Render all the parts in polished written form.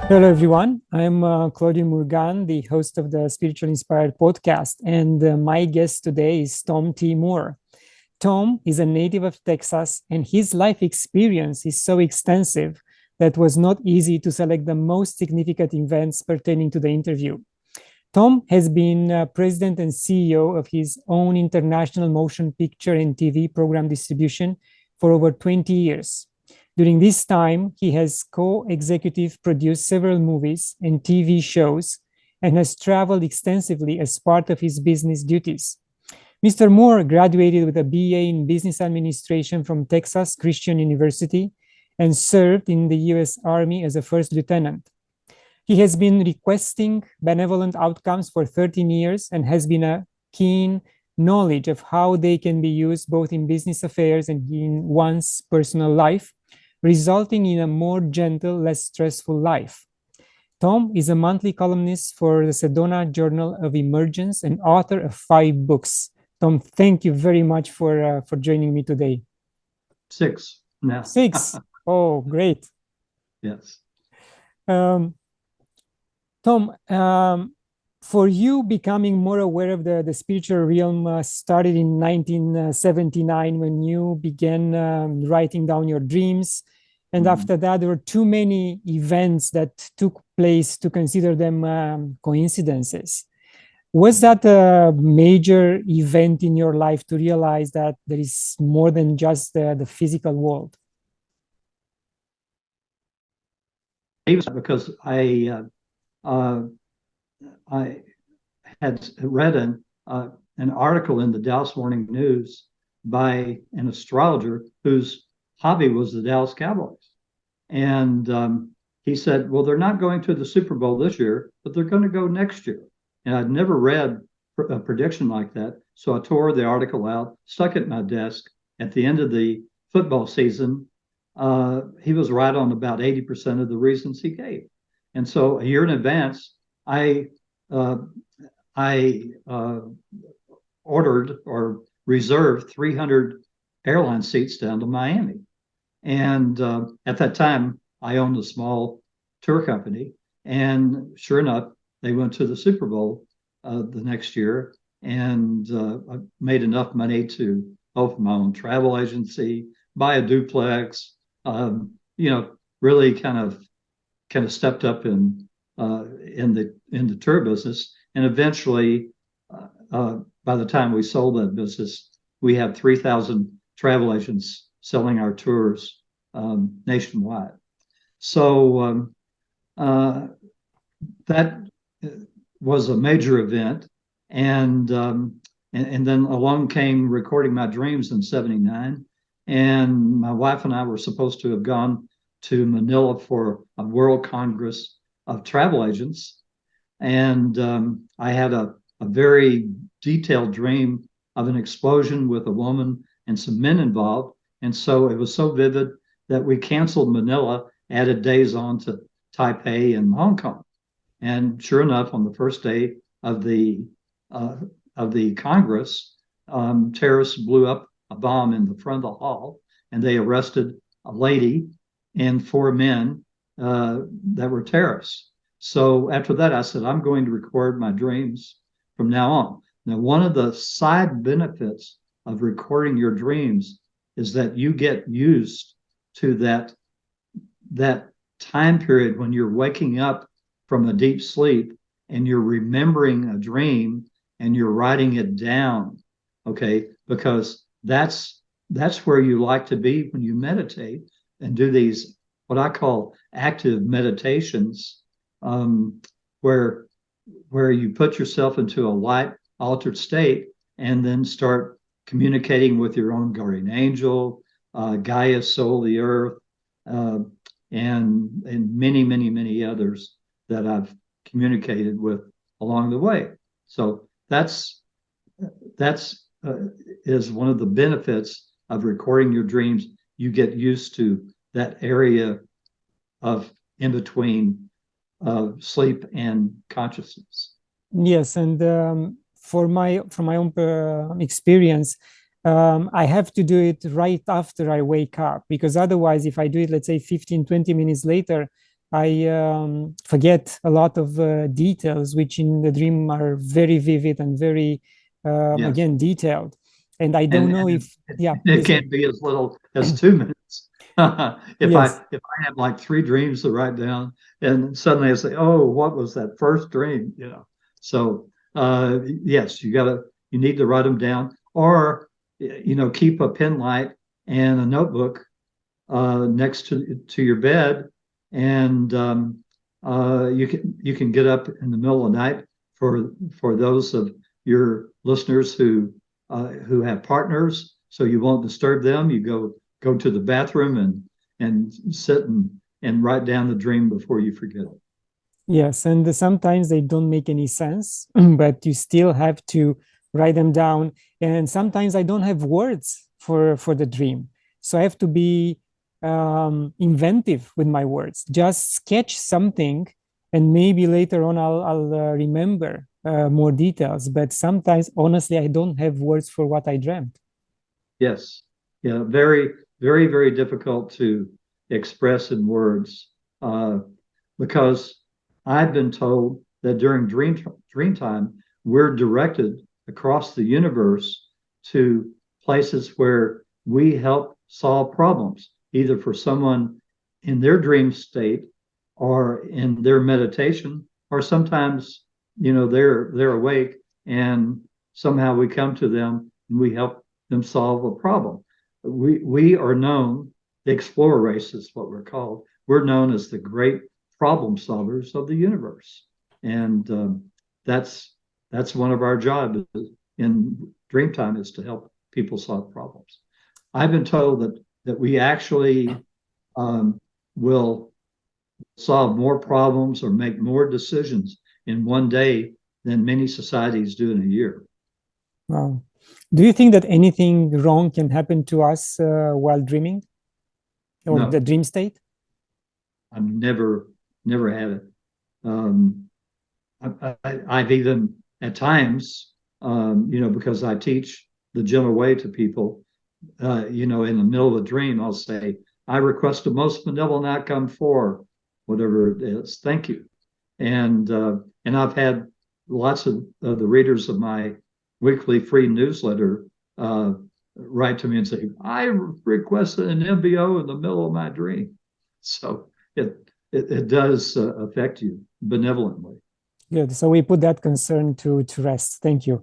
Hello, everyone. I'm Claudiu Murgan, the host of the Spiritual Inspired podcast, and my guest today is Tom T. Moore. Tom is a native of Texas, and his life experience is so extensive that it was not easy to select the most significant events pertaining to the interview. Tom has been president and CEO of his own international motion picture and TV program distribution for over 20 years. During this time, he has co-executive produced several movies and TV shows and has traveled extensively as part of his business duties. Mr. Moore graduated with a BA in Business Administration from Texas Christian University and served in the US Army as a first lieutenant. He has been requesting benevolent outcomes for 13 years and has been a keen knowledge of how they can be used both in business affairs and in one's personal life, resulting in a more gentle, less stressful life. Tom is a monthly columnist for the Sedona Journal of Emergence and author of 5 books. Tom, thank you very much for joining me today. 6 now. 6. Oh, great. Yes. Tom, for you, becoming more aware of the spiritual realm started in 1979 when you began writing down your dreams. And after that, there were too many events that took place to consider them coincidences. Was that a major event in your life to realize that there is more than just the physical world? Because I had read an article in the Dallas Morning News by an astrologer whose hobby was the Dallas Cowboys. And he said, well, they're not going to the Super Bowl this year, but they're going to go next year. And I'd never read a prediction like that. So I tore the article out, stuck it in my desk. At the end of the football season, he was right on about 80% of the reasons he gave. And so a year in advance, I ordered or reserved 300 airline seats down to Miami. And at that time, I owned a small tour company. And sure enough, they went to the Super Bowl the next year. And I made enough money to open my own travel agency, buy a duplex, really kind of stepped up in the tour business. And eventually, by the time we sold that business, we had 3,000 travel agents selling our tours nationwide. So that was a major event. And then along came Recording My Dreams in 79. And my wife and I were supposed to have gone to Manila for a World Congress of Travel Agents. And I had a very detailed dream of an explosion with a woman and some men involved. And so it was so vivid that we canceled Manila, added days on to Taipei and Hong Kong. And sure enough, on the first day of the Congress, terrorists blew up a bomb in the front of the hall, and they arrested a lady and 4 men that were terrorists. So after that, I said, I'm going to record my dreams from now on. Now, one of the side benefits of recording your dreams is that you get used to that time period when you're waking up from a deep sleep and you're remembering a dream and you're writing it down, okay? Because that's where you like to be when you meditate and do these, what I call active meditations, where you put yourself into a light altered state and then start communicating with your own guardian angel, Gaia, soul, the earth, and many, many, many others that I've communicated with along the way. So that's is one of the benefits of recording your dreams. You get used to that area of in between sleep and consciousness. Yes, and from my own experience, I have to do it right after I wake up, because otherwise, if I do it, let's say 15, 20 minutes later, I forget a lot of details, which in the dream are very vivid and very, Yes. again, detailed. And I don't know if, yeah, it can't be as little as 2 minutes. if yes. I have like 3 dreams to write down, and suddenly I say, "Oh, what was that first dream?" So yes, you need to write them down, or keep a pen light and a notebook next to your bed, and you can get up in the middle of the night. For those of your listeners who have partners, so you won't disturb them, you go to the bathroom and sit and write down the dream before you forget it. Yes, and sometimes they don't make any sense, but you still have to write them down. And sometimes I don't have words for the dream, so I have to be inventive with my words. Just sketch something, and maybe later on I'll remember more details. But sometimes, honestly, I don't have words for what I dreamt. Yes, yeah, very, very, very difficult to express in words, because I've been told that during dream time, we're directed across the universe to places where we help solve problems, either for someone in their dream state or in their meditation, or sometimes, they're awake and somehow we come to them and we help them solve a problem. We are known, the explorer race is what we're called. We're known as the great problem solvers of the universe, and that's one of our jobs in Dreamtime, is to help people solve problems. I've been told that we actually will solve more problems or make more decisions in one day than many societies do in a year. Wow. Do you think that anything wrong can happen to us while dreaming or No, the dream state? I've never had it. I've even at times, because I teach the gentle way to people, in the middle of a dream, I'll say, "I request a most benevolent outcome for whatever it is. Thank you." And I've had lots of the readers of my weekly free newsletter write to me and say, "I requested an MBO in the middle of my dream." So it does affect you benevolently. Good. So we put that concern to rest. Thank you.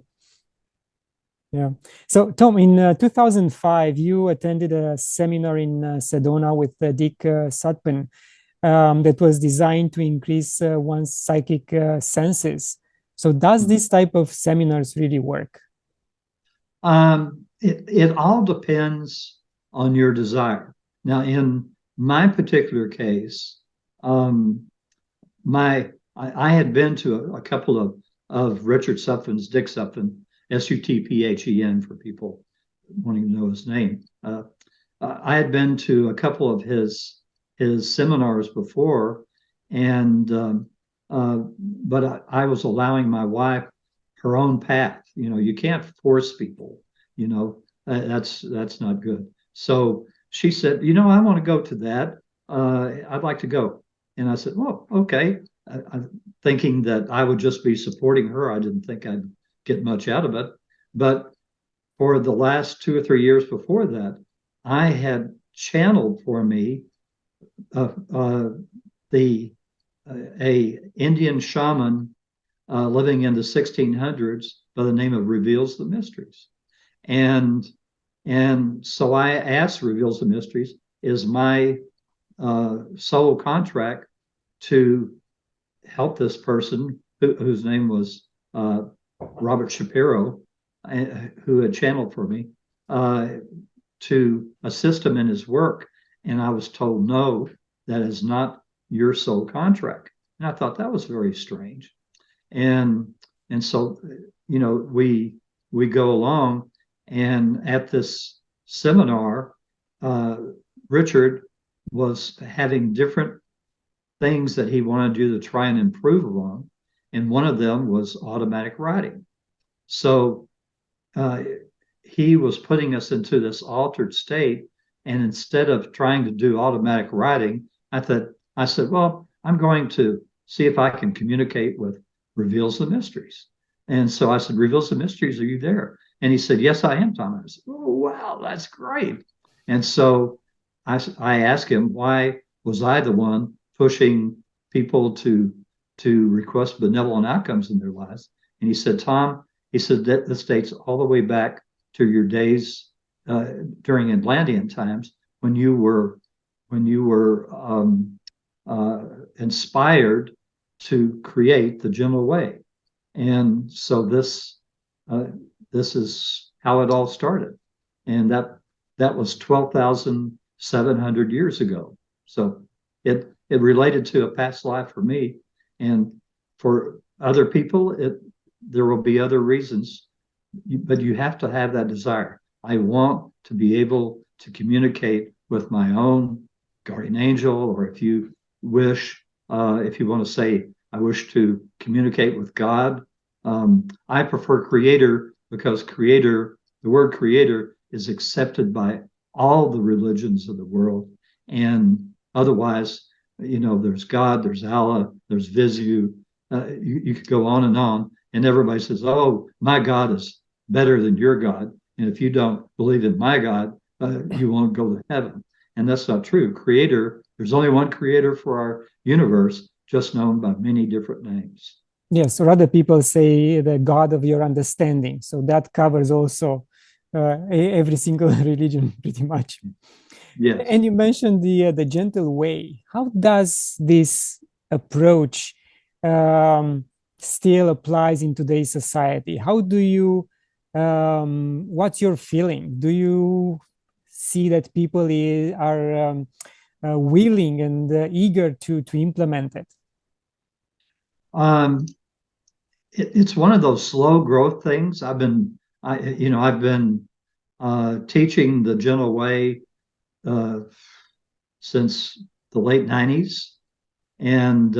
Yeah. So, Tom, in 2005, you attended a seminar in Sedona with Dick Sutpen that was designed to increase one's psychic senses. So, does this type of seminars really work? It all depends on your desire. Now, in my particular case, I had been to a couple of Richard Sutphen's, Dick Sutphen, Sutphen, for people wanting to know his name. I had been to a couple of his seminars before, and but I was allowing my wife her own path. You can't force people. That's not good. So she said, "I want to go to that. I'd like to go." And I said, "Well, okay." Thinking that I would just be supporting her. I didn't think I'd get much out of it. But for the last 2 or 3 years before that, I had channeled for me a Indian shaman living in the 1600s by the name of Reveals the Mysteries. And so I asked Reveals the Mysteries, is my soul contract to help this person whose name was Robert Shapiro, who had channeled for me, to assist him in his work. And I was told, no, that is not your soul contract. And I thought that was very strange. And so, we go along, and at this seminar, Richard was having different things that he wanted to do to try and improve upon. And one of them was automatic writing. So he was putting us into this altered state. And instead of trying to do automatic writing, I said, well, I'm going to see if I can communicate with Reveals the Mysteries. And so I said, Reveals the Mysteries, are you there? And he said, yes, I am, Tom. I said, oh, wow, that's great. And so I asked him, why was I the one pushing people to request benevolent outcomes in their lives? And he said, Tom, he said that this dates all the way back to your days during Atlantean times when you were inspired to create the gentle way. And so this is how it all started, and that was 12,700 years ago. So it related to a past life for me, and for other people, there will be other reasons, but you have to have that desire. I want to be able to communicate with my own guardian angel, or if you wish, if you want to say, I wish to communicate with God. I prefer creator because creator, the word creator, is accepted by all the religions of the world. And otherwise, there's God, there's Allah, there's Visu. You could go on, and everybody says, oh, my God is better than your God. And if you don't believe in my God, you won't go to heaven. And that's not true. Creator, there's only one creator for our universe, just known by many different names. Yes, or other people say the God of your understanding. So that covers also every single religion, pretty much. Yes. And you mentioned the gentle way. How does this approach still applies in today's society? How do you, what's your feeling? Do you see that people are willing and eager to implement it? It's one of those slow growth things. I've been teaching the gentle way since the late 90s. And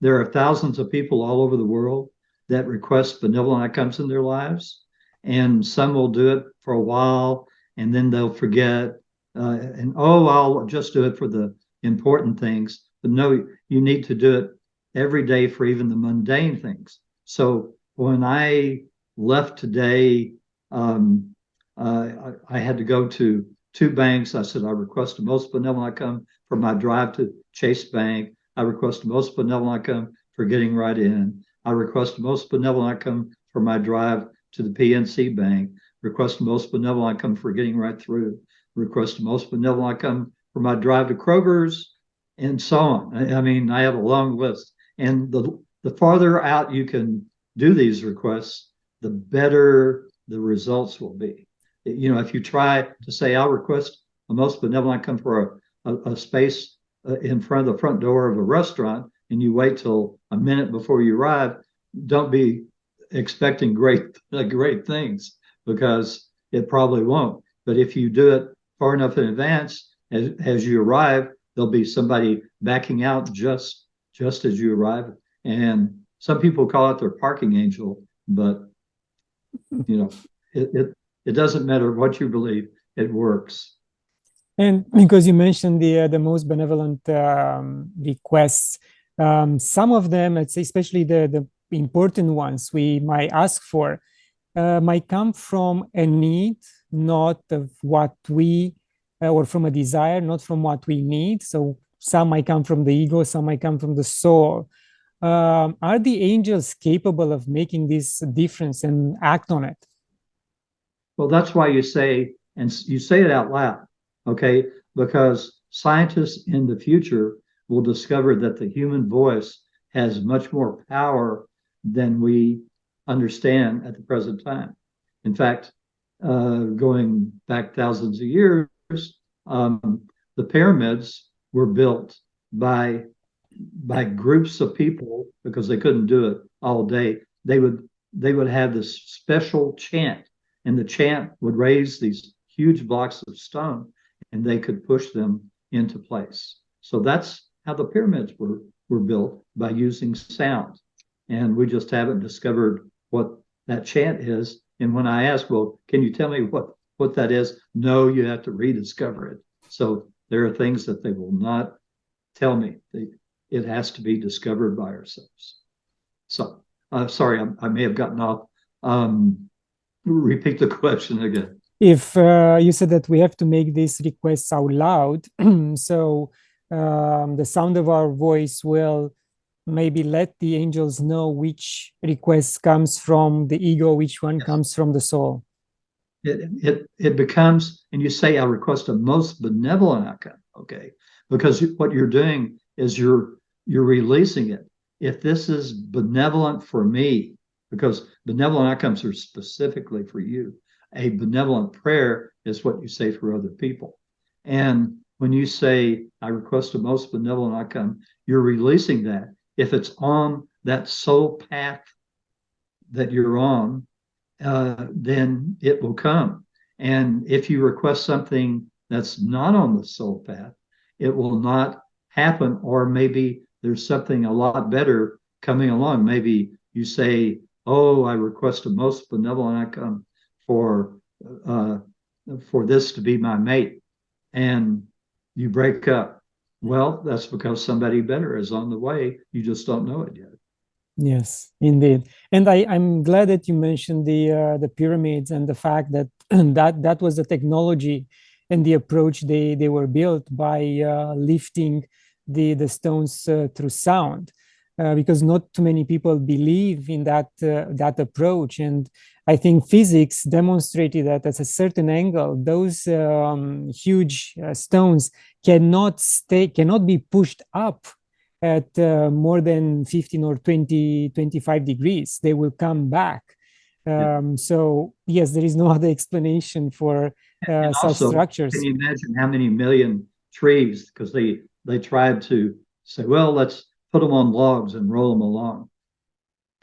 there are thousands of people all over the world that request benevolent outcomes in their lives. And some will do it for a while and then they'll forget. I'll just do it for the important things. But no, you need to do it every day for even the mundane things. So when I left today, I had to go to two banks. I said, I request the most benevolent outcome for my drive to Chase Bank. I request the most benevolent outcome for getting right in. I request the most benevolent outcome for my drive to the PNC Bank. Request the most benevolent outcome for getting right through. Request the most benevolent outcome for my drive to Kroger's, and so on. I mean, I have a long list. And the farther out you can do these requests, the better the results will be. If you try to say, I'll request a most benevolent outcome for a space in front of the front door of a restaurant, and you wait till a minute before you arrive, don't be expecting great things, because it probably won't. But if you do it far enough in advance, as you arrive, there'll be somebody backing out just as you arrive. And some people call it their parking angel, but it doesn't matter what you believe, it works. And because you mentioned the most benevolent requests, some of them, let's say, especially the important ones we might ask for, might come from a need, not of what we, or from a desire, not from what we need. So some might come from the ego, some might come from the soul. Are the angels capable of making this difference and act on it? Well, that's why you say it out loud, okay? Because scientists in the future will discover that the human voice has much more power than we understand at the present time. In fact, going back thousands of years, the pyramids were built by groups of people because they couldn't do it all day. They would have this special chant, and the chant would raise these huge blocks of stone, and they could push them into place. So that's how the pyramids were built, by using sound. And we just haven't discovered what that chant is. And when I ask, well, can you tell me what that is? No, you have to rediscover it. So there are things that they will not tell me. it has to be discovered by ourselves. So, sorry, I may have gotten off. Repeat the question again. If you said that we have to make these requests out loud, so the sound of our voice will maybe let the angels know which request comes from the ego, which one Yes. comes from the soul. It becomes, and you say, I request a most benevolent outcome, okay? Because what you're doing is you're releasing it. If this is benevolent for me, because benevolent outcomes are specifically for you. A benevolent prayer is what you say for other people. And when you say, I request a most benevolent outcome, you're releasing that. If it's on that soul path that you're on, then it will come. And if you request something that's not on the soul path, it will not happen. Or maybe there's something a lot better coming along. Maybe you say, oh, I request a most benevolent outcome for this to be my mate, and you break up. Well, that's because somebody better is on the way. You just don't know it yet. Yes, indeed. And I'm glad that you mentioned the pyramids and the fact that that was the technology and the approach they were built by lifting the stones through sound, because not too many people believe in that approach. And I think physics demonstrated that at a certain angle, those huge stones cannot be pushed up at more than 15 or 20, 25 degrees. They will come back. So yes, there is no other explanation for and such also, structures. can you imagine how many million trees? Because they tried to say, well, let's put them on logs and roll them along.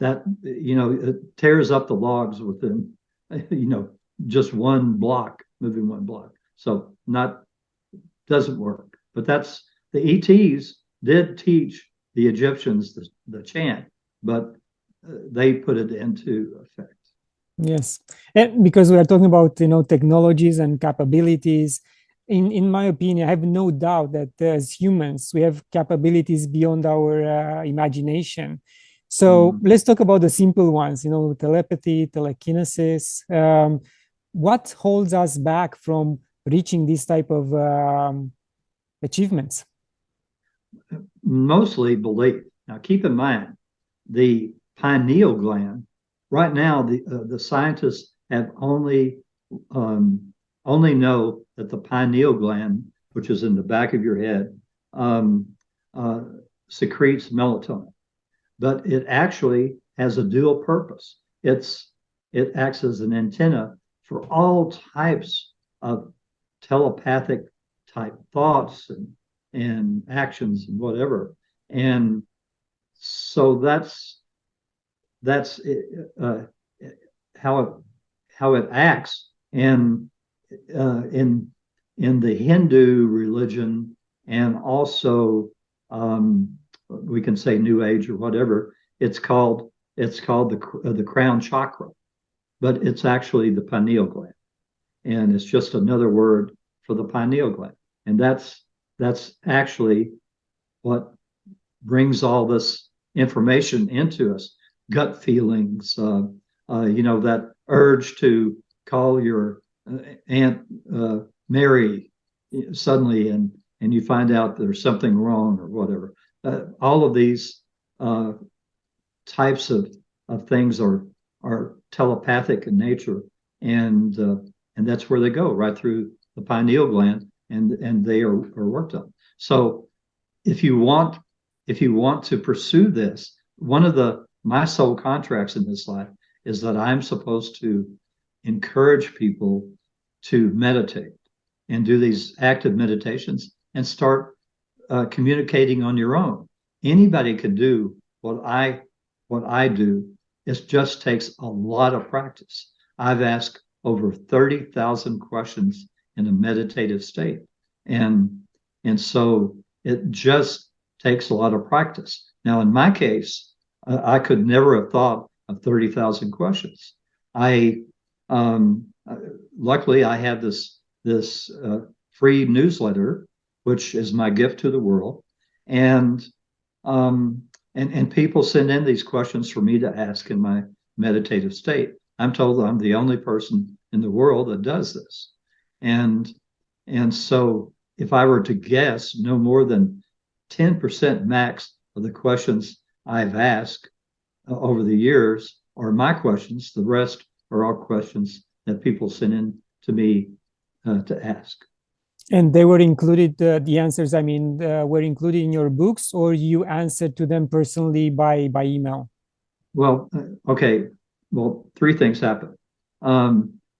That, it tears up the logs within, just one block, moving one block. So doesn't work. But that's the ETs did teach the Egyptians the chant, but they put it into effect. Yes, and because we are talking about technologies and capabilities. In my opinion, I have no doubt that as humans we have capabilities beyond our imagination. So let's talk about the simple ones. Telepathy, telekinesis. What holds us back from reaching this type of achievements? Mostly belief. Now, keep in mind the pineal gland. Right now, the scientists have only know that the pineal gland, which is in the back of your head, secretes melatonin, but it actually has a dual purpose. It acts as an antenna for all types of telepathic type thoughts and actions and whatever. And so that's how it acts. And in the Hindu religion, and also we can say New Age or whatever, it's called the crown chakra, but it's actually the pineal gland, and it's just another word for the pineal gland. And that's actually what brings all this information into us. Gut feelings, that urge to call your Aunt Mary suddenly, and you find out there's something wrong or whatever. All of these types of things are telepathic in nature, and that's where they go, right through the pineal gland, and they are worked on. So if you want to pursue this, one of my soul contracts in this life is that I'm supposed to encourage people to meditate and do these active meditations and start communicating on your own. Anybody can do what I do. It just takes a lot of practice. I've asked over 30,000 questions in a meditative state, and so it just takes a lot of practice. Now, in my case, I could never have thought of 30,000 questions. Luckily I have this free newsletter, which is my gift to the world, and And people send in these questions for me to ask in my meditative state. I'm told that I'm the only person in the world that does this. And so if I were to guess, no more than 10% max of the questions I've asked over the years are my questions. The rest are all questions that people send in to me to ask. And they were included, the answers, I mean, were included in your books, or you answered to them personally by email? Well, okay. Well, three things happen.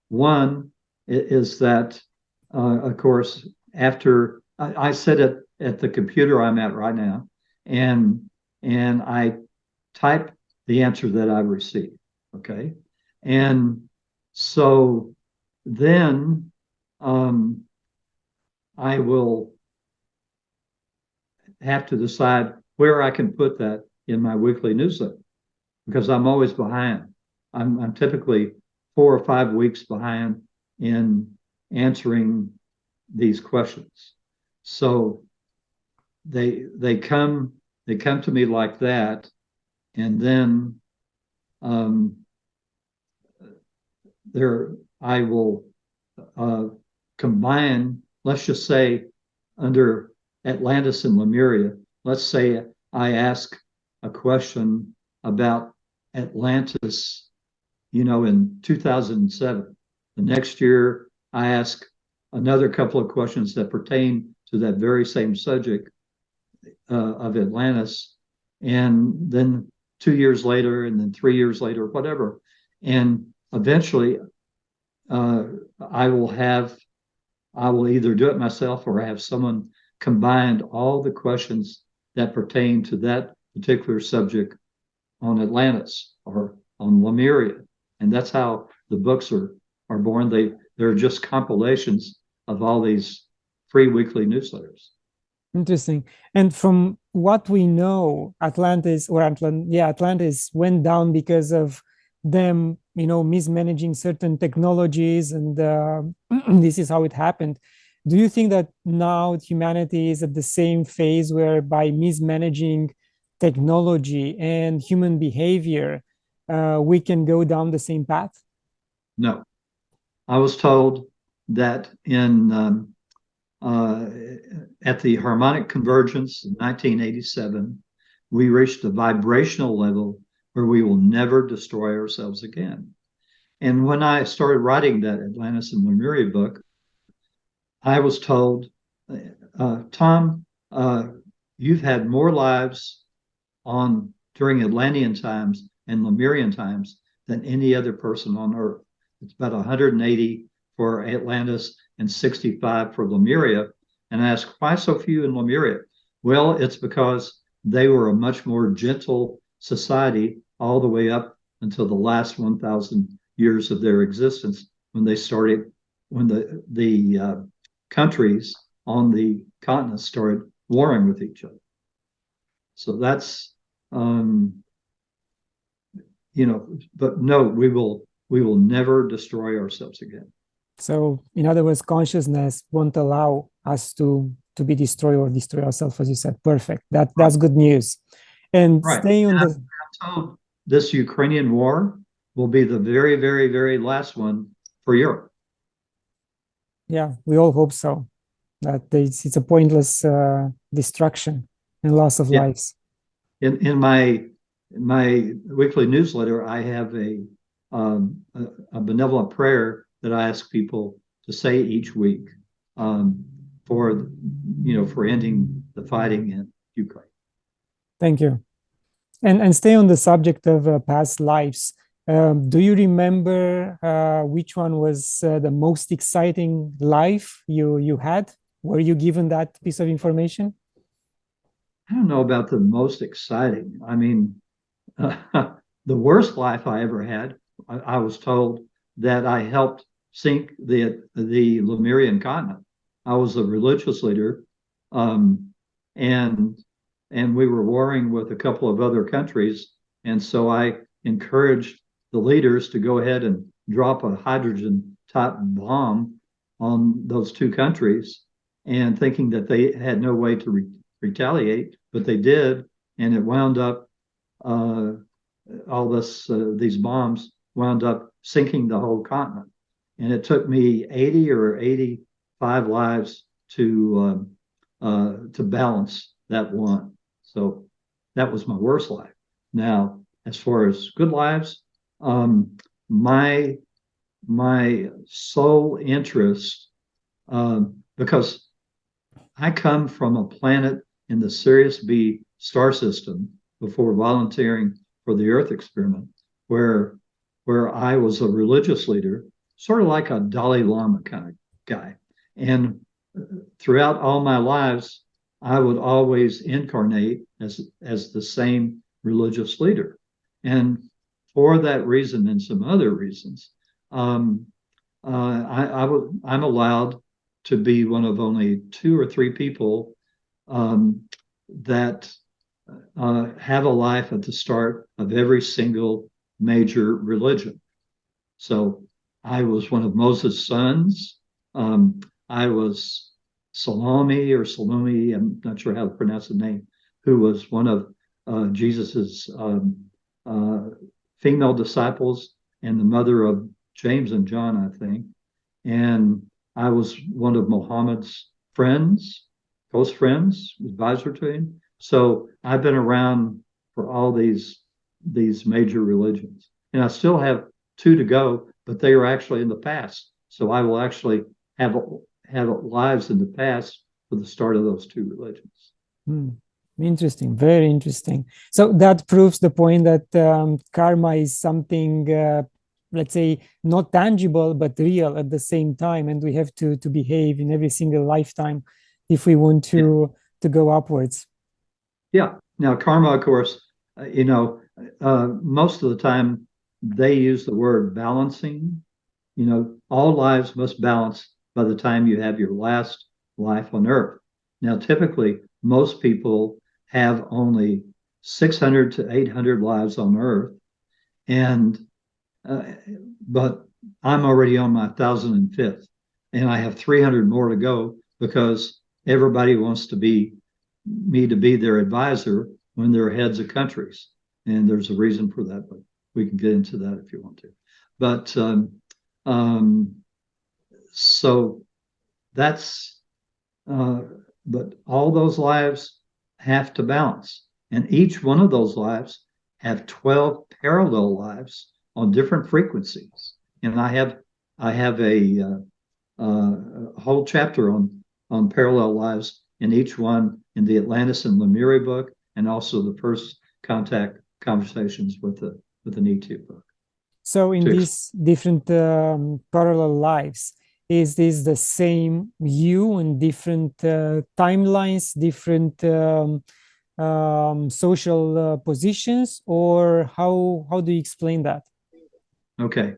One is that, of course, after I sit at the computer I'm at right now, and I type the answer that I received. Okay, and so then I will have to decide where I can put that in my weekly newsletter, because I'm always behind. I'm typically 4 or 5 weeks behind in answering these questions. So they come to me like that, and then I will combine. Let's just say under Atlantis and Lemuria. Let's say I ask a question about Atlantis, in 2007. The next year, I ask another couple of questions that pertain to that very same subject of Atlantis. And then 2 years later, and then 3 years later, whatever. And eventually, I will either do it myself or have someone combine all the questions that pertain to that particular subject on Atlantis or on Lemuria. And that's how the books are born. They're just compilations of all these free weekly newsletters. Interesting. And from what we know, Atlantis went down because of them, mismanaging certain technologies, and this is how it happened. Do you think that now humanity is at the same phase where, by mismanaging technology and human behavior, we can go down the same path? No. I was told that at the harmonic convergence in 1987, we reached a vibrational level where we will never destroy ourselves again. And when I started writing that Atlantis and Lemuria book, I was told, Tom, you've had more lives during Atlantean times and Lemurian times than any other person on Earth. It's about 180 for Atlantis and 65 for Lemuria. And I asked, why so few in Lemuria? Well, it's because they were a much more gentle society all the way up until the last 1,000 years of their existence, when the countries on the continent started warring with each other. So that's, but no, we will never destroy ourselves again. So, in other words, consciousness won't allow us to be destroyed or destroy ourselves, as you said. Perfect. That's good news. And right. staying on I'm told this Ukrainian war will be the very, very, very last one for Europe. Yeah, we all hope so. That it's a pointless destruction and loss of lives. In my weekly newsletter, I have a benevolent prayer that I ask people to say each week for ending the fighting in Ukraine. Thank you. And stay on the subject of past lives. Do you remember which one was the most exciting life you had? Were you given that piece of information? I don't know about the most exciting. I mean, the worst life I ever had, I was told that I helped sink the Lemurian continent. I was a religious leader, and we were warring with a couple of other countries, and so I encouraged the leaders to go ahead and drop a hydrogen type bomb on those two countries, and thinking that they had no way to retaliate, but they did. and it wound up these bombs wound up sinking the whole continent. And it took me 80 or 85 lives to balance that one. So that was my worst life. Now, as far as good lives, my sole interest, because I come from a planet in the Sirius B star system before volunteering for the Earth experiment, where I was a religious leader, sort of like a Dalai Lama kind of guy. And throughout all my lives, I would always incarnate as the same religious leader. And for that reason and some other reasons, I'm allowed to be one of only 2 or 3 people that have a life at the start of every single major religion. So I was one of Moses' sons. I was Salome, I'm not sure how to pronounce the name, who was one of Jesus's female disciples and the mother of James and John, I think. And I was one of Muhammad's friends, close friends, advisor to him. So I've been around for all these major religions. And I still have 2 to go, but they are actually in the past. So I will actually have lives in the past for the start of those 2 religions. Interesting, very interesting. So that proves the point that karma is something, let's say, not tangible, but real at the same time. And we have to behave in every single lifetime if we want to go upwards. Yeah. Now, karma, of course, most of the time they use the word balancing. All lives must balance by the time you have your last life on Earth. Now, typically, most people have only 600 to 800 lives on Earth, but I'm already on my 1,005th, and I have 300 more to go because everybody wants me to be their advisor when they're heads of countries, and there's a reason for that, but we can get into that if you want to. But so that's but all those lives have to balance, and each one of those lives have 12 parallel lives on different frequencies. And I have a whole chapter on parallel lives in each one in the Atlantis and Lemuria book, and also the First Contact Conversations with an E2 book. So in these different parallel lives, is this the same you in different timelines, different social positions, or how do you explain that? Okay.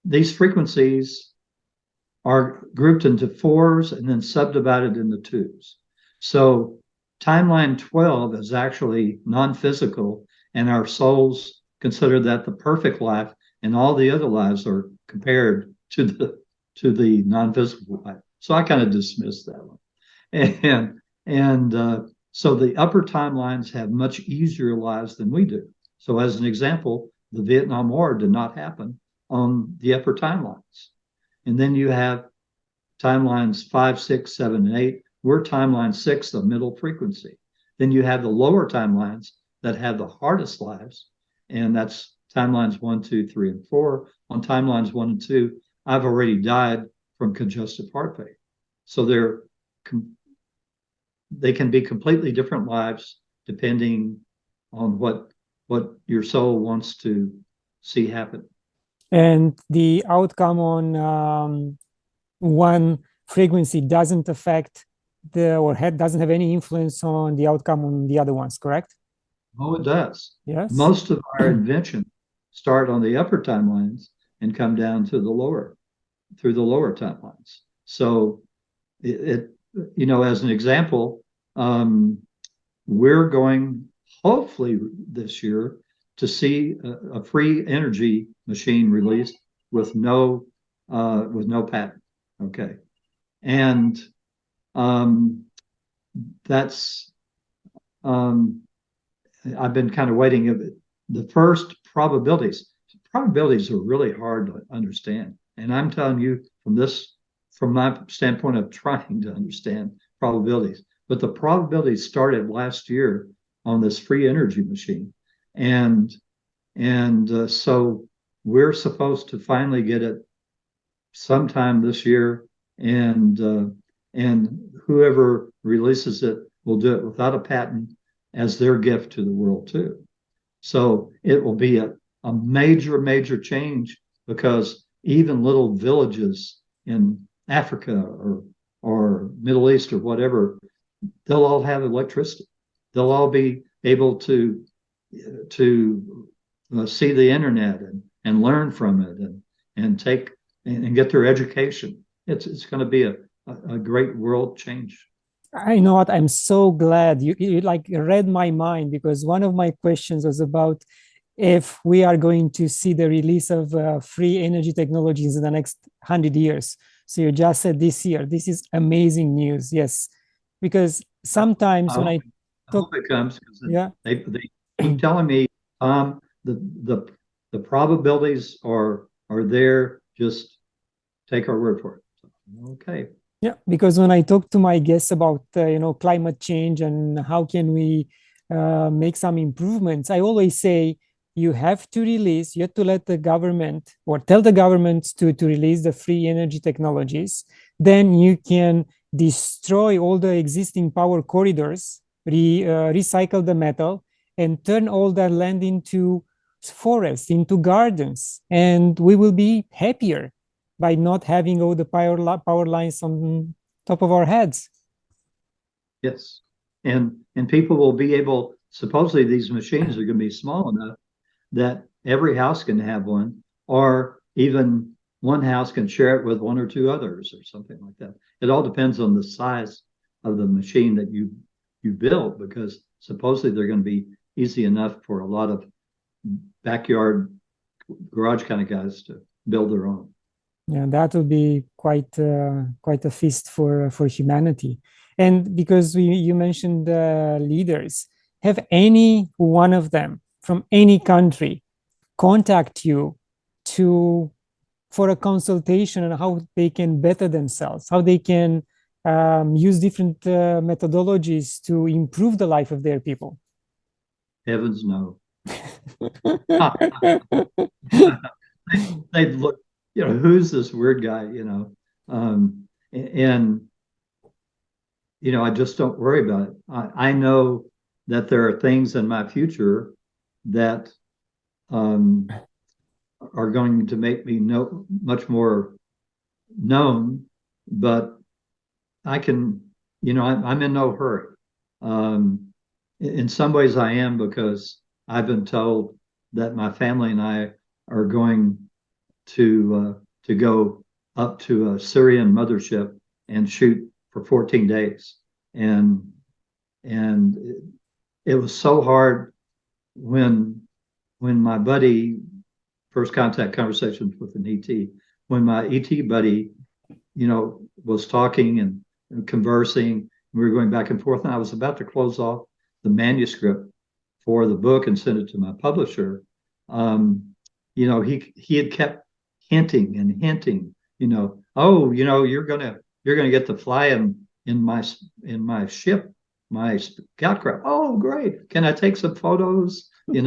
These frequencies are grouped into 4s and then subdivided into 2s. So timeline 12 is actually non-physical, and our souls consider that the perfect life, and all the other lives are compared to the non-physical life. So I kind of dismissed that one. And so the upper timelines have much easier lives than we do. So as an example, the Vietnam War did not happen on the upper timelines. And then you have timelines 5, 6, 7, and 8. We're timeline 6, the middle frequency. Then you have the lower timelines that have the hardest lives, and that's timelines 1, 2, 3, and 4. On timelines 1 and 2, I've already died from congestive heart failure. So they can be completely different lives depending on what your soul wants to see happen. And the outcome on one frequency doesn't affect doesn't have any influence on the outcome on the other ones, correct? Oh, it does. Yes. Most of our inventions start on the upper timelines and come down to through the lower timelines. So it as an example, we're going hopefully this year to see a free energy machine released with no patent. Okay. And that's um, I've been kind of waiting. The first probabilities are really hard to understand. And I'm telling you from my standpoint of trying to understand probabilities, but the probabilities started last year on this free energy machine. So we're supposed to finally get it sometime this year, and whoever releases it will do it without a patent as their gift to the world too. So it will be a major change, because even little villages in Africa or Middle East or whatever, they'll all have electricity. They'll all be able to see the internet and learn from it and take and get their education. It's going to be a great world change. I know what, I'm so glad you like read my mind, because one of my questions was about if we are going to see the release of free energy technologies in the next 100 years. So you just said this year. This is amazing news. Yes, because sometimes when I hope it comes, because yeah, they keep telling me the probabilities are there. Just take our word for it. So, okay. yeah, because when I talk to my guests about climate change and how can we make some improvements, I always say you have to let the government or tell the government to release the free energy technologies. Then you can destroy all the existing power corridors, recycle the metal, and turn all that land into forests, into gardens, and we will be happier by not having all the power lines on top of our heads. Yes, and people will be able. Supposedly, these machines are going to be small enough that every house can have one, or even one house can share it with one or two others, or something like that. It all depends on the size of the machine that you build, because supposedly they're going to be easy enough for a lot of backyard garage kind of guys to build their own. Yeah, that would be quite a feast for humanity. And because you mentioned leaders, have any one of them from any country contact you for a consultation on how they can better themselves, how they can use different methodologies to improve the life of their people? Heavens no. They'd look, who's this weird guy, and I just don't worry about it. I know that there are things in my future that are going to make me much more known, but I can, I'm in no hurry. In some ways I am, because I've been told that my family and I are going to go up to a Syrian mothership and shoot for 14 days. And it was so hard when my buddy, first contact conversations with an ET, when my ET buddy, was talking and conversing, we were going back and forth, and I was about to close off the manuscript for the book and send it to my publisher. He had kept hinting and hinting, oh, you're gonna get to fly in my ship, my scout craft. Oh, great! Can I take some photos? Had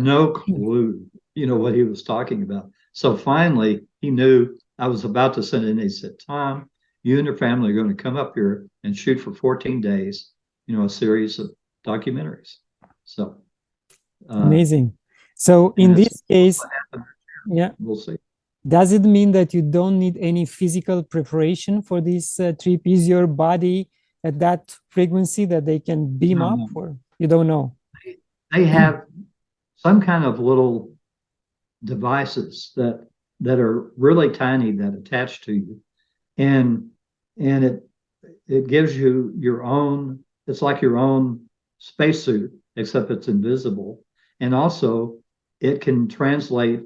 no clue, what he was talking about. So finally, he knew I was about to send it, and he said, "Tom, you and your family are going to come up here and shoot for 14 days, a series of documentaries." So amazing. So in this case, yeah, we'll see. Does it mean that you don't need any physical preparation for this trip? Is your body at that frequency that they can beam up, or you don't know? They have some kind of little devices that are really tiny that attach to you, and it gives you your own. It's like your own spacesuit, except it's invisible, and also it can translate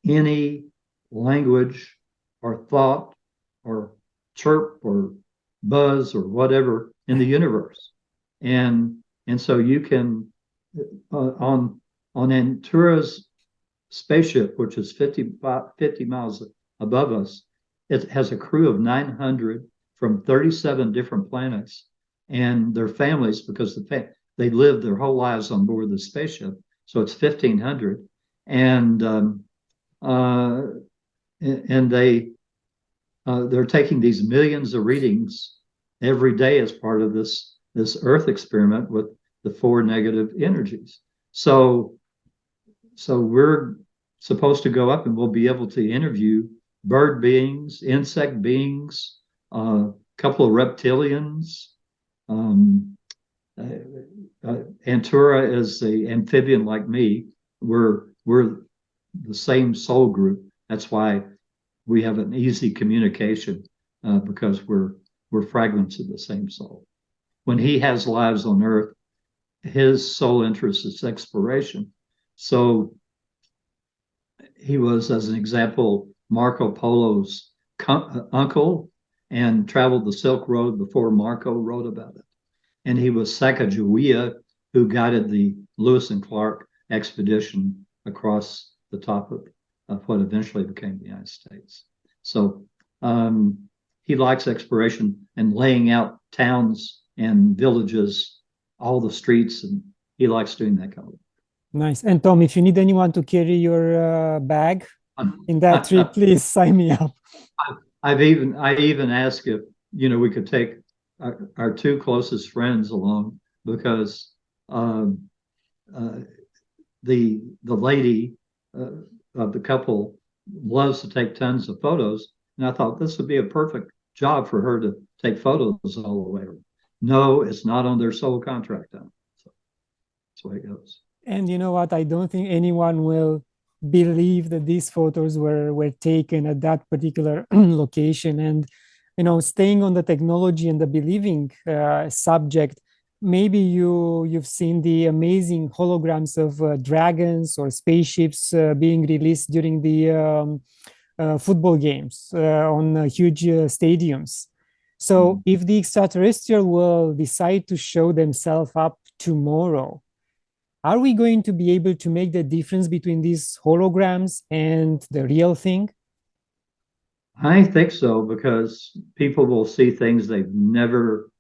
any language or thought or chirp or buzz or whatever in the universe. and so you can on Antura's spaceship, which is 50 miles above us, it has a crew of 900 from 37 different planets and their families, because they live their whole lives on board the spaceship. So it's 1,500, and they're taking these millions of readings every day as part of this Earth experiment with the 4 negative energies. So we're supposed to go up and we'll be able to interview bird beings, insect beings, a couple of reptilians. Antura is the amphibian like me. We're the same soul group. That's why we have an easy communication, because we're fragments of the same soul. When he has lives on Earth, his sole interest is exploration. So he was, as an example, Marco Polo's uncle, and traveled the Silk Road before Marco wrote about it. And he was Sacagawea, who guided the Lewis and Clark expedition across the top of what eventually became the United States. So he likes exploration and laying out towns and villages, all the streets, and he likes doing that kind of work. Nice. And Tom, if you need anyone to carry your bag in that trip, please sign me up. I even asked if we could take our 2 closest friends along, because the lady of the couple loves to take tons of photos, and I thought this would be a perfect job for her to take photos all the way. No, it's not on their sole contract. So that's the way it goes. And you know what? I don't think anyone will believe that these photos were taken at that particular location. And staying on the technology and the believing subject, maybe you've seen the amazing holograms of dragons or spaceships being released during the football games on huge stadiums. So if the extraterrestrial will decide to show themselves up tomorrow, are we going to be able to make the difference between these holograms and the real thing? I think so, because people will see things they've never,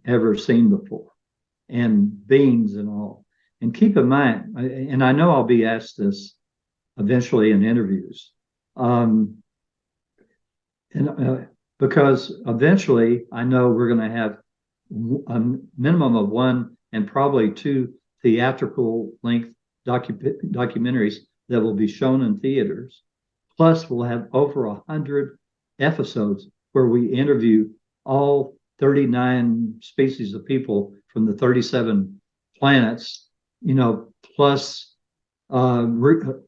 ever seen before, and beings and all. And keep in mind, and I know I'll be asked this eventually in interviews, because eventually I know we're going to have a minimum of 1 and probably 2 theatrical length documentaries that will be shown in theaters. Plus, we'll have over 100 episodes where we interview all 39 species of people from the 37 planets. Plus, one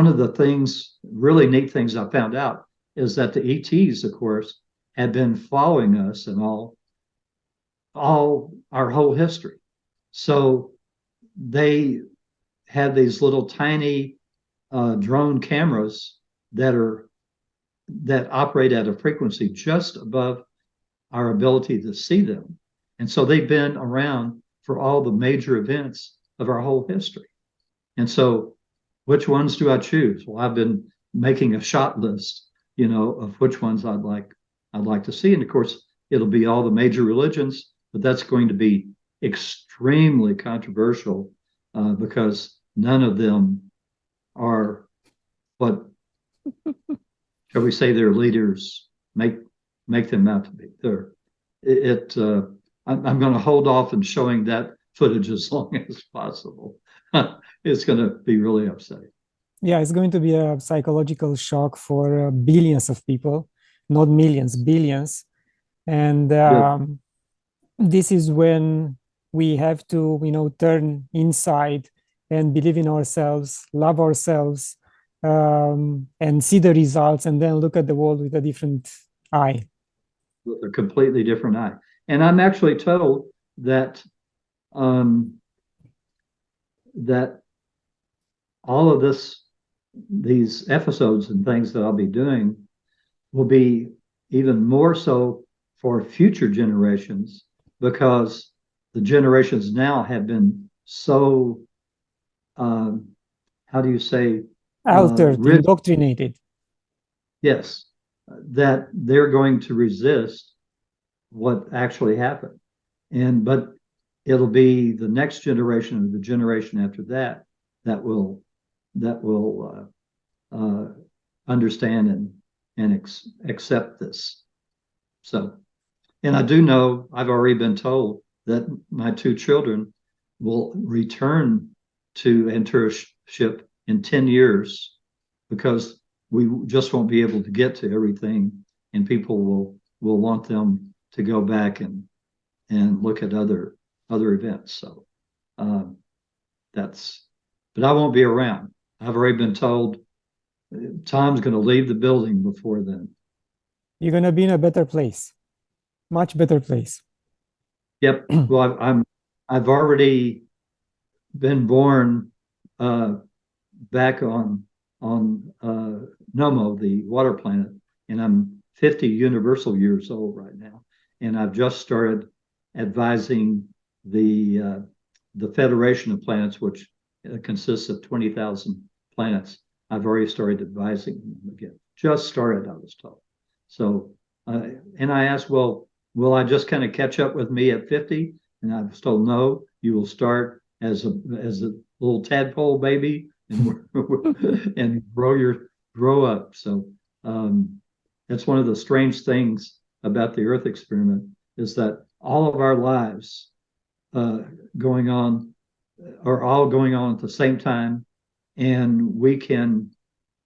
of the really neat things I found out is that the ETs, of course, had been following us and all our whole history. So they had these little tiny drone cameras that operate at a frequency just above our ability to see them. And so they've been around for all the major events of our whole history. And so which ones do I choose? Well, I've been making a shot list, of which ones I'd like to see. And of course, it'll be all the major religions, but that's going to be extremely controversial, because none of them are what, shall we say, their leaders make them out to be. I'm going to hold off on showing that footage as long as possible. It's going to be really upsetting. Yeah, it's going to be a psychological shock for billions of people, not millions, billions. And this is when we have to, turn inside and believe in ourselves, love ourselves, and see the results, and then look at the world with a different eye. With a completely different eye. And I'm actually told that that all of these episodes and things that I'll be doing will be even more so for future generations, because the generations now have been so, how do you say, Altered, indoctrinated. yes, that they're going to resist what actually happened. But it'll be the next generation or the generation after that that will understand and accept this. So, and I do know, I've already been told that my two children will return to internship in 10 years because we just won't be able to get to everything, and people will want them to go back and look at other events. So but I won't be around. I've already been told Tom's going to leave the building before then. You're going to be in a better place, much better place. Yep. Well, I've already been born back on Nomo, the water planet, and I'm 50 universal years old right now, and I've just started advising the Federation of Planets, which consists of 20,000 planets. I've already started advising them again. Just started, I was told. So, and I asked, well, will I just kind of catch up with me at 50? And I was told, no, you will start as a little tadpole baby and grow up. So that's one of the strange things about the Earth experiment, is that all of our lives going on are all going on at the same time, and we can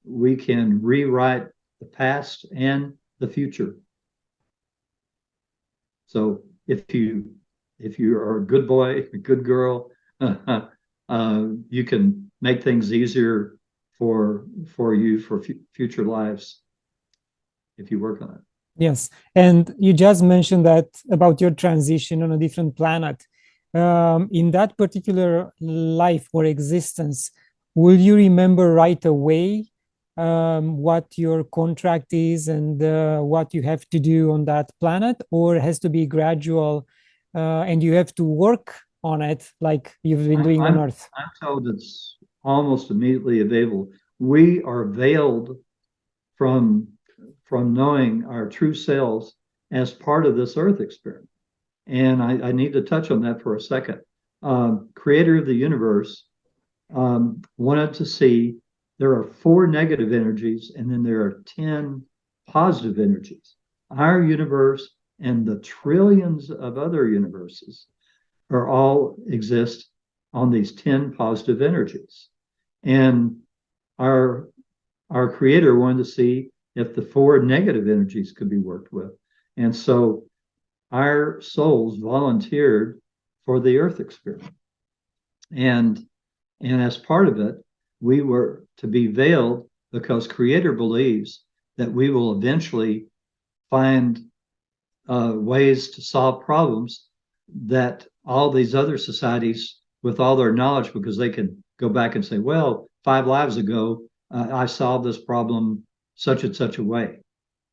rewrite the past and the future. So if you are a good boy, a good girl, you can make things easier for you for future lives if you work on it. Yes, and you just mentioned that about your transition on a different planet. In that particular life or existence, will you remember right away what your contract is and what you have to do on that planet, or it has to be gradual and you have to work on it like you've been doing on Earth? I'm told it's almost immediately available. We are veiled from knowing our true selves as part of this Earth experiment. And I need to touch on that for a second. Creator of the universe wanted to see there are 4 negative energies and then there are 10 positive energies. Our universe and the trillions of other universes are all exist on these 10 positive energies. And our creator wanted to see if the 4 negative energies could be worked with. And so our souls volunteered for the Earth experiment. And as part of it, we were to be veiled because Creator believes that we will eventually find ways to solve problems that all these other societies, with all their knowledge, because they can go back and say, well, 5 lives ago, I solved this problem such and such a way.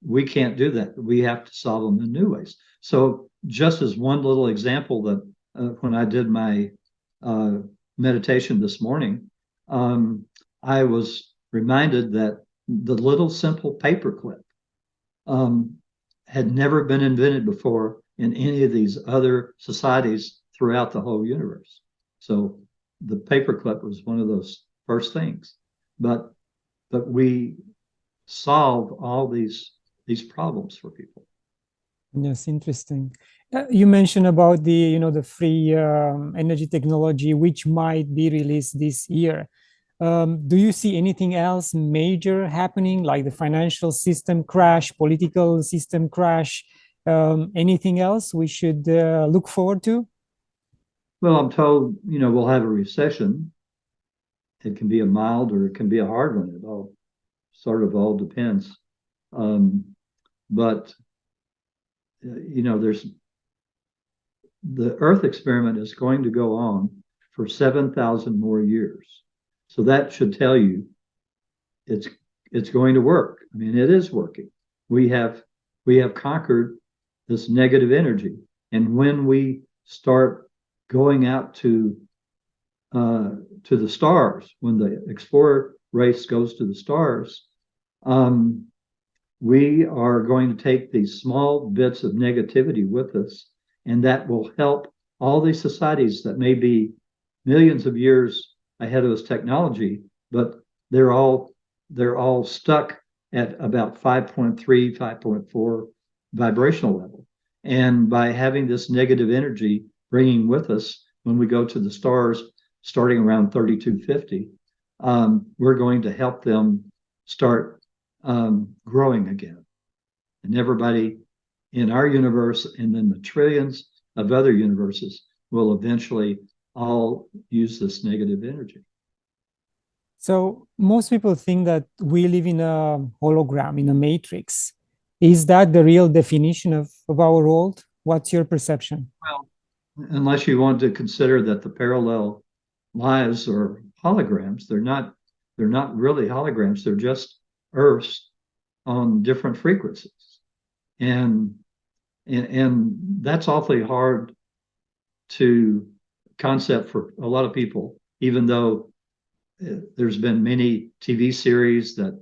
We can't do that. We have to solve them in new ways. So just as one little example, that when I did my meditation this morning, I was reminded that the little simple paperclip had never been invented before in any of these other societies throughout the whole universe. So the paperclip was one of those first things. But we solve all these problems for people. Yes, interesting. You mentioned about the the free energy technology, which might be released this year. Do you see anything else major happening, like the financial system crash, political system crash? Anything else we should look forward to? Well, I'm told, we'll have a recession. It can be a mild or it can be a hard one. It all depends. But there's the Earth experiment is going to go on for 7,000 more years. So that should tell you it's going to work. I mean, it is working. We have conquered this negative energy. And when we start going out to the stars, when the explorer race goes to the stars, we are going to take these small bits of negativity with us, and that will help all these societies that may be millions of years ahead of us technology, but they're all stuck at about 5.3, 5.4 vibrational level. And by having this negative energy bringing with us when we go to the stars, starting around 3250, we're going to help them start growing again. And everybody in our universe and then the trillions of other universes will eventually all use this negative energy. So most people think that we live in a hologram, in a matrix. Is that the real definition of our world? What's your perception? Well, unless you want to consider that the parallel lives are holograms, they're not really holograms, they're just Earths on different frequencies. And that's awfully hard to concept for a lot of people, even though there's been many TV series that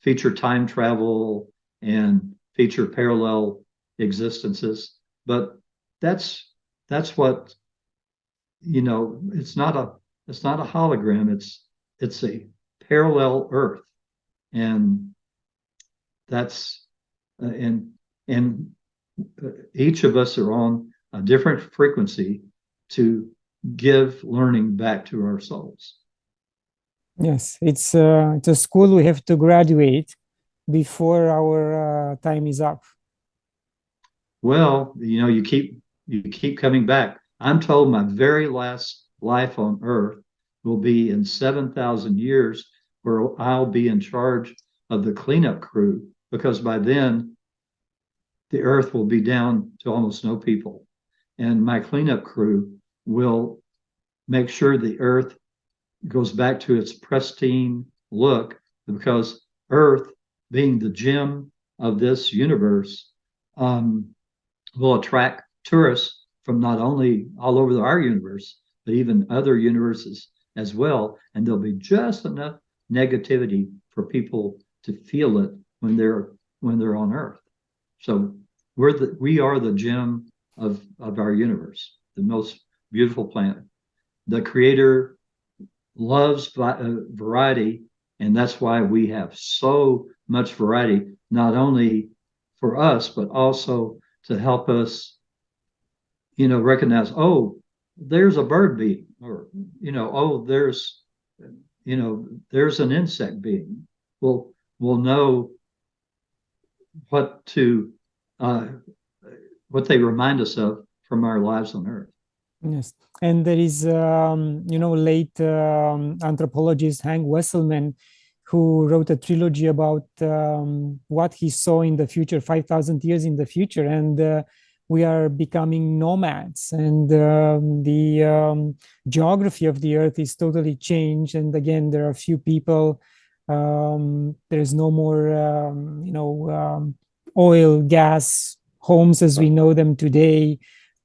feature time travel and feature parallel existences. But that's what, it's not a hologram, it's a parallel Earth. And that's and each of us are on a different frequency to give learning back to our souls. Yes, it's a school we have to graduate before our time is up. Well, you keep coming back. I'm told my very last life on Earth will be in 7,000 years, where I'll be in charge of the cleanup crew, because by then the Earth will be down to almost no people. And my cleanup crew will make sure the Earth goes back to its pristine look, because Earth, being the gem of this universe, will attract tourists from not only all over our universe, but even other universes as well. And there'll be just enough negativity for people to feel it when they're on Earth. So we are the gem of our universe, the most beautiful planet. The Creator loves variety, and that's why we have so much variety, not only for us, but also to help us, recognize, oh, there's a bird being, or, oh, there's an insect being. We'll know what they remind us of from our lives on Earth. Yes, and there is, late anthropologist Hank Wesselman, who wrote a trilogy about what he saw in the future, 5,000 years in the future, and we are becoming nomads, and the geography of the Earth is totally changed. And again, there are few people. There's no more, oil, gas, homes as we know them today,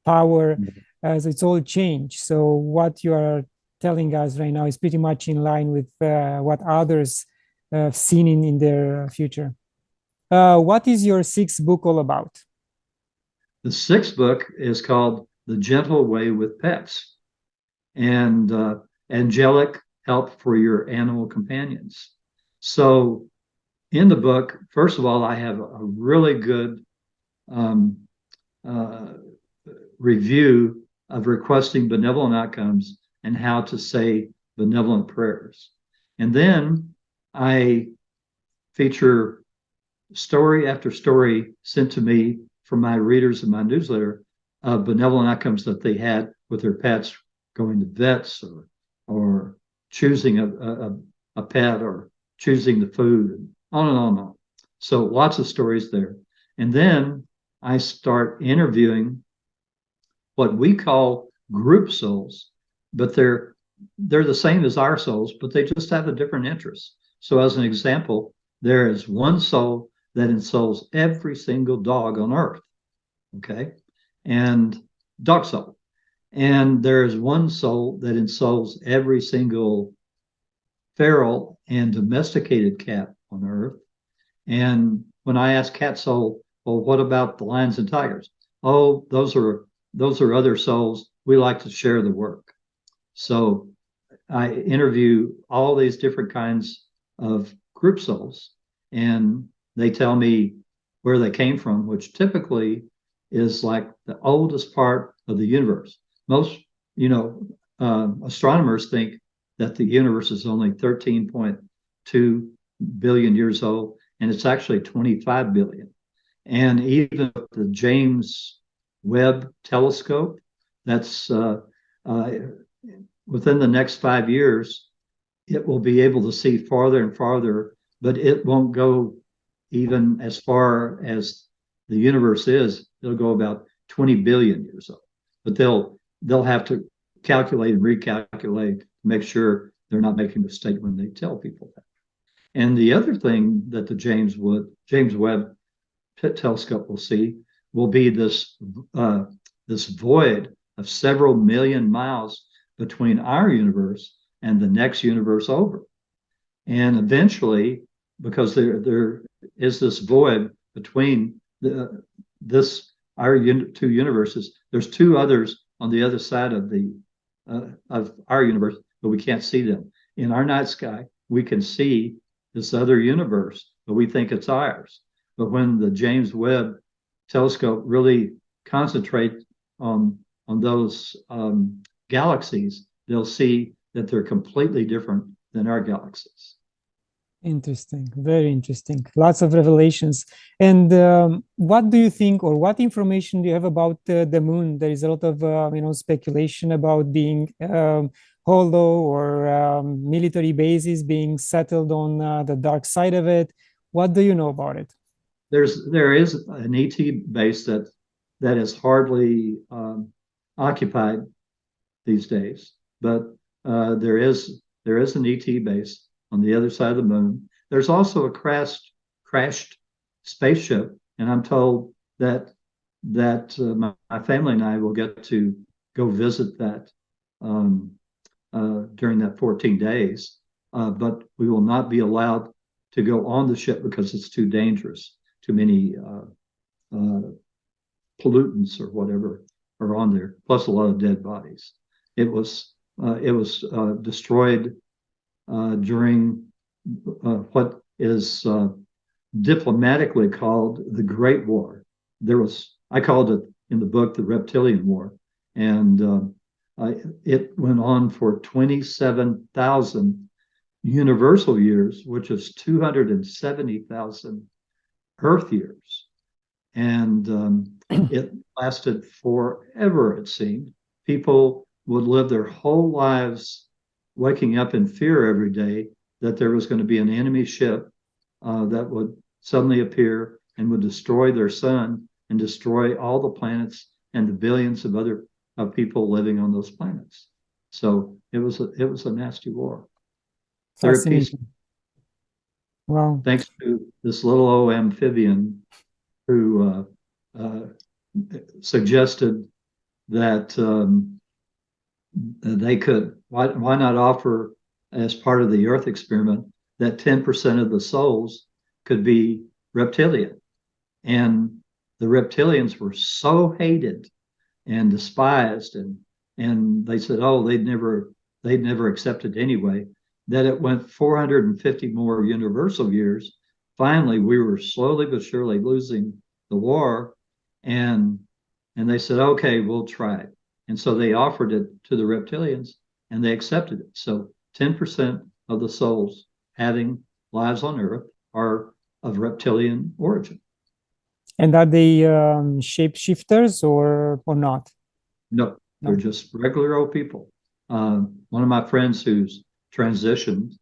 power. So it's all changed. So what you are telling us right now is pretty much in line with what others have seen in their future. What is your sixth book all about? The sixth book is called The Gentle Way with Pets, and Angelic Help for Your Animal Companions. So in the book, first of all, I have a really good review of requesting benevolent outcomes and how to say benevolent prayers. And then I feature story after story sent to me from my readers in my newsletter of benevolent outcomes that they had with their pets, going to vets or choosing a pet or choosing the food, and on and on and on. So lots of stories there. And then I start interviewing what we call group souls, but they're the same as our souls, but they just have a different interest. So as an example, there is one soul that ensouls every single dog on Earth, okay? And dog soul. And there is one soul that ensouls every single feral and domesticated cat on earth. And when I ask cat soul, well, what about the lions and tigers? Oh, those are other souls. We like to share the work. So I interview all these different kinds of group souls, and they tell me where they came from, which typically is like the oldest part of the universe. Most, astronomers think that the universe is only 13.2 billion years old, and it's actually 25 billion. And even the James Webb telescope, that's within the next 5 years, it will be able to see farther and farther, but it won't go even as far as the universe is. It'll go about 20 billion years old. But they'll have to calculate and recalculate to make sure they're not making a mistake when they tell people that. And the other thing that the James Webb telescope will see will be this void of several million miles between our universe and the next universe over. And eventually, because there is this void between our two universes, there's two others on the other side of our universe, but we can't see them. In our night sky, we can see this other universe, but we think it's ours. But when the James Webb telescope really concentrates on those galaxies, they'll see that they're completely different than our galaxies. Interesting, very interesting. Lots of revelations. And what do you think, or what information do you have about the moon? There is a lot of speculation about being hollow, or military bases being settled on the dark side of it. What do you know about it? There is an ET base that is hardly occupied these days, but there is an ET base on the other side of the moon. There's also a crashed spaceship, and I'm told that my family and I will get to go visit that during that 14 days, but we will not be allowed to go on the ship because it's too dangerous. Too many pollutants or whatever are on there, plus a lot of dead bodies. It was destroyed during what is diplomatically called the Great War. I called it in the book the Reptilian War, and it went on for 27,000 universal years, which is 270,000 Earth years. And it lasted forever, it seemed. People would live their whole lives waking up in fear every day that there was going to be an enemy ship that would suddenly appear and would destroy their sun and destroy all the planets and the billions of people living on those planets. So it was a nasty war. Fascinating. Wow. Thanks to this little old amphibian who suggested that they could, why not offer, as part of the Earth experiment, that 10% of the souls could be reptilian. And the reptilians were so hated and despised, and they said, oh, they'd never accept it anyway, that it went 450 more universal years. Finally, we were slowly but surely losing the war, and they said, okay, we'll try it. And so they offered it to the reptilians, and they accepted it. So 10% of the souls having lives on Earth are of reptilian origin. And are they shapeshifters or not? No, they're just regular old people. One of my friends who's transitioned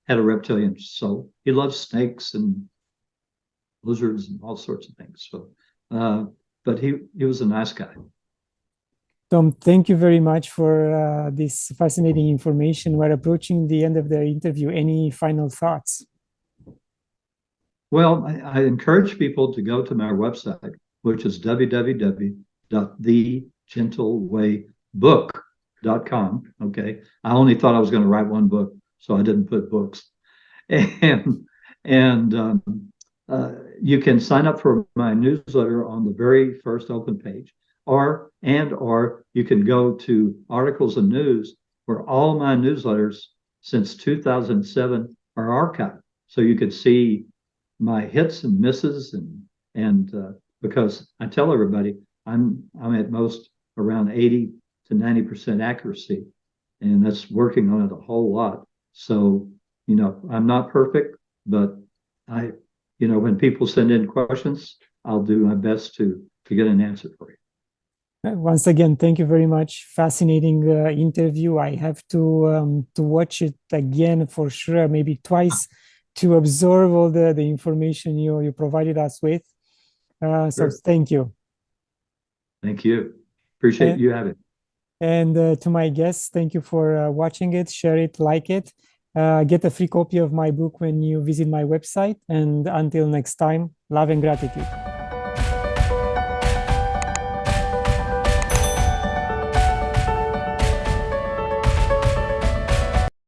had a reptilian soul. He loves snakes and lizards and all sorts of things. So, but he was a nice guy. Tom, thank you very much for this fascinating information. We're approaching the end of the interview. Any final thoughts? Well, I encourage people to go to my website, which is www www.thegentlewaybook.com. Okay. I only thought I was going to write one book, so I didn't put books. And you can sign up for my newsletter on the very first open page, or you can go to articles and news where all my newsletters since 2007 are archived, so you could see my hits and misses, and because I tell everybody I'm at most around 80 to 90% accuracy, and that's working on it a whole lot. So I'm not perfect, but when people send in questions, I'll do my best to get an answer for you. Once again, thank you very much. Fascinating interview. I have to watch it again for sure, maybe twice, to absorb all the information you provided us with. So Sure. thank you. Thank you. Appreciate you having it. And to my guests, thank you for watching it. Share it, like it. Get a free copy of my book when you visit my website. And until next time, love and gratitude.